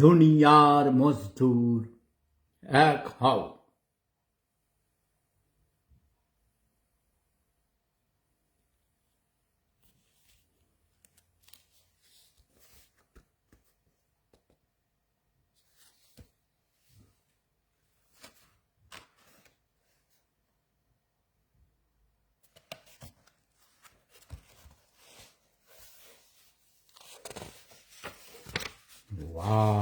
দুনিয়ার মজদুর এক হও। ওয়াও!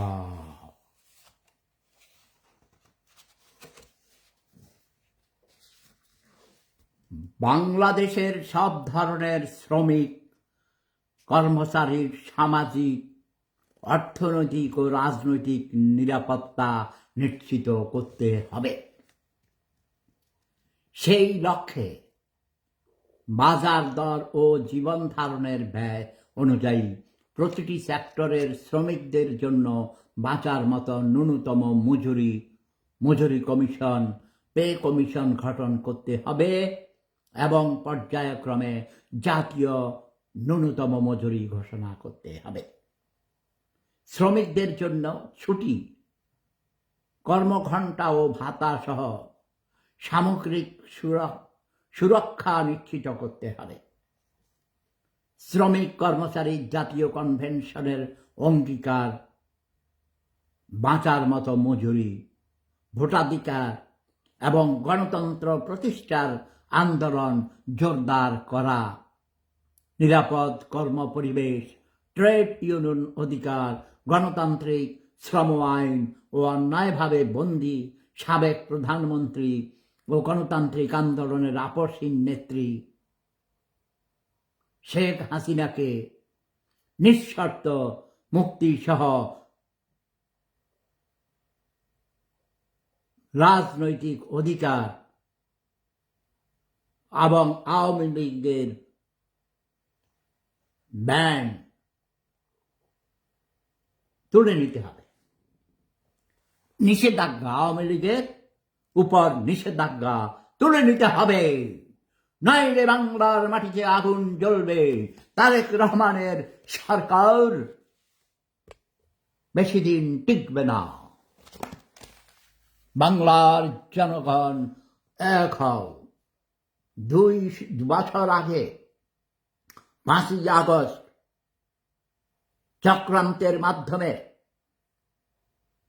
বাংলাদেশের সব ধরনের শ্রমিক, কর্মচারীর সামাজিক, অর্থনৈতিক ও রাজনৈতিক নিরাপত্তা নিশ্চিত করতে হবে। সেই লক্ষ্যে বাজার দর ও জীবন ধারণের ব্যয় অনুযায়ী প্রতিটি সেক্টরের শ্রমিকদের জন্য বাঁচার মতো ন্যূনতম মজুরি কমিশন, পে কমিশন গঠন করতে হবে এবং পর্যায়ক্রমে জাতীয় ন্যূনতম মজুরি ঘোষণা করতে হবে। শ্রমিকদের জন্য ছুটি, কর্মঘণ্টা ও ভাতা সহ সামগ্রিক সুরক্ষা নিশ্চিত করতে হবে। শ্রমিক কর্মচারী জাতীয় কনভেনশনের অঙ্গীকার, বাঁচার মতো মজুরি, ভোটাধিকার এবং গণতন্ত্র প্রতিষ্ঠার আন্দোলন জোরদার করা, নিরাপদ কর্মপরিবেশ, ট্রেড ইউনিয়ন অধিকার, গণতান্ত্রিক শ্রম আইন ও অন্যায়ভাবে বন্দী সাবেক প্রধানমন্ত্রী ও গণতান্ত্রিক আন্দোলনের আপসহীন নেত্রী শেখ হাসিনাকে নিঃশর্ত মুক্তি সহ রাজনৈতিক অধিকার এবং আওয়ামী লীগের ব্যান তুলে নিতে হবে। নিষেধাজ্ঞা, আওয়ামী লীগের উপর নিষেধাজ্ঞা তুলে নিতে হবে, নইলে বাংলার মাটিতে আগুন জ্বলবে। তারেক রহমানের সরকার বেশি দিন টিকবে না। বাংলার জনগণ এক হও। 2 বছর আগে 5ই আগস্ট চক্রান্তের মাধ্যমে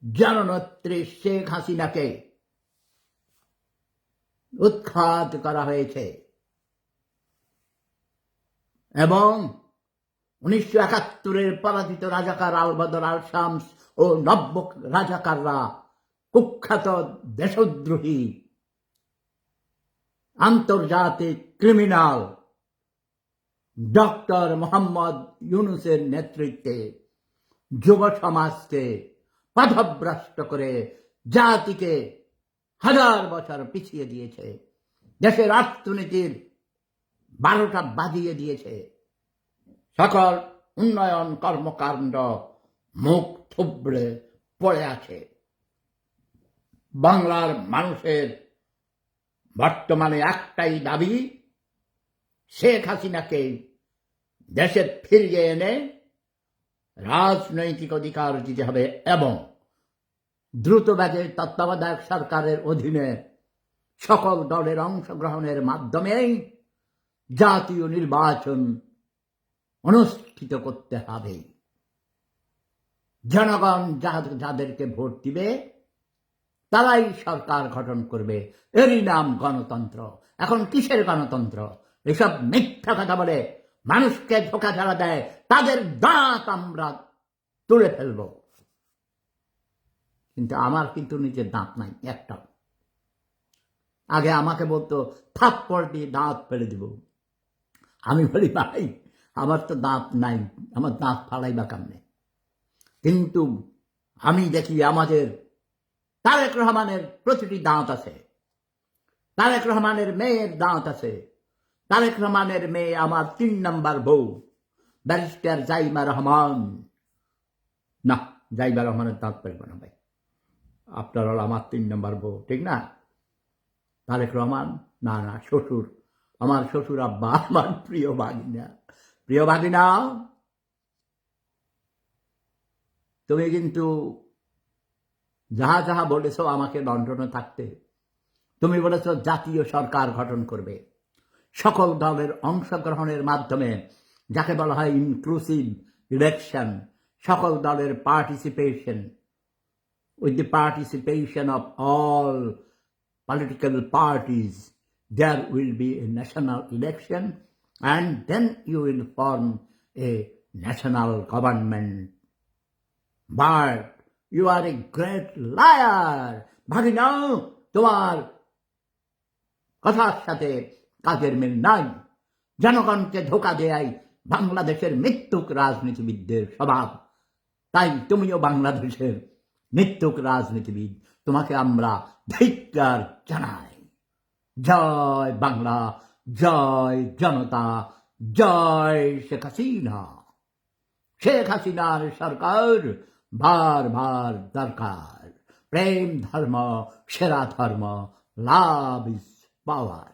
জননেত্রী শেখ হাসিনাকে উৎখাত করা হয়েছে এবং 1971-এর পরাজিত রাজাকার আল বদর আল শামস ও নব্য রাজাকাররা কুখ্যাত দেশদ্রোহী আন্তর্জাতিক ক্রিমিনাল ডক্টর মোহাম্মদ ইউনূসের নেতৃত্বে যুব সমাজকে পথভ্রষ্ট করে জাতিকে হাজার বছর পিছিয়ে দিয়েছে, দেশের অর্থনীতির 12টা বাজিয়ে দিয়েছে, সকল উন্নয়ন কর্মকাণ্ড মুখ থুবড়ে পড়ে আছে। বাংলার মানুষের বর্তমানে একটাই দাবি, শেখ হাসিনাকে দেশে ফিরিয়ে এনে রাজনৈতিক অধিকার দিতে হবে এবং দ্রুতবেগে তত্ত্বাবধায়ক সরকারের অধীনে সকল দলের অংশগ্রহণের মাধ্যমেই জাতীয় নির্বাচন অনুষ্ঠিত করতে হবে। জনগণ যাদেরকে ভোট দিবে তারাই সরকার গঠন করবে, এরই নাম গণতন্ত্র। এখন কিসের গণতন্ত্র? এসব মিথ্যা কথা বলে মানুষকে ধোঁকা ছাড়া দেয়, তাদের দাঁত আমরা তুলে ফেলব। কিন্তু আমার কিন্তু নিজের দাঁত নাই একটাও। আগে আমাকে বলতো থাপ্পড় দিয়ে দাঁত ফেলে দিব, আমি বলি ভাই আমার তো দাঁত নাই, আমার দাঁত ফালাই বা কামনে। কিন্তু আমি দেখি আমাদের তারেক রহমানের প্রতিটি দাঁত আছে, তারেক রহমানের মেয়ের দাঁত আছে। তারেক রহমানের মেয়ে আমার 3 নম্বর বউ ব্যারিস্টার জাইমা রহমান। না, জাইমা রহমানের দাঁত ফেলবে না ভাই, আপনার হল আমার 3 নম্বর বউ, ঠিক না? তারেক রহমান না, শ্বশুর, আমার শ্বশুর আব্বা, আমার প্রিয় ভাগিনা। তুমি কিন্তু যাহা যাহা বলেছ আমাকে লন্ডনে থাকতে, তুমি বলেছ জাতীয় সরকার গঠন করবে সকল দলের অংশগ্রহণের মাধ্যমে, যাকে বলা হয় ইনক্লুসিভ ইলেকশন, সকল দলের participation, with the participation of all political parties, there will be a national election and then you will form a national government. But you are a great liar. ভাগিনা, তোমার কথার সাথে কাজের মিল নাই। জনগণকে ধোঁকা দেয় বাংলাদেশের মৃত্যুক রাজনীতিবিদদের স্বভাব। তাই তুমিও বাংলাদেশের মৃত্যুক রাজনীতিবিদ, তোমাকে আমরা ধিক্কার জানাই। জয় বাংলা, জয় জনতা, জয় শেখ হাসিনা। শেখ হাসিনার সরকার বারবার দরকার। প্রেম ধর্ম সেরা ধর্ম, লাভ ইজ পাওয়ার।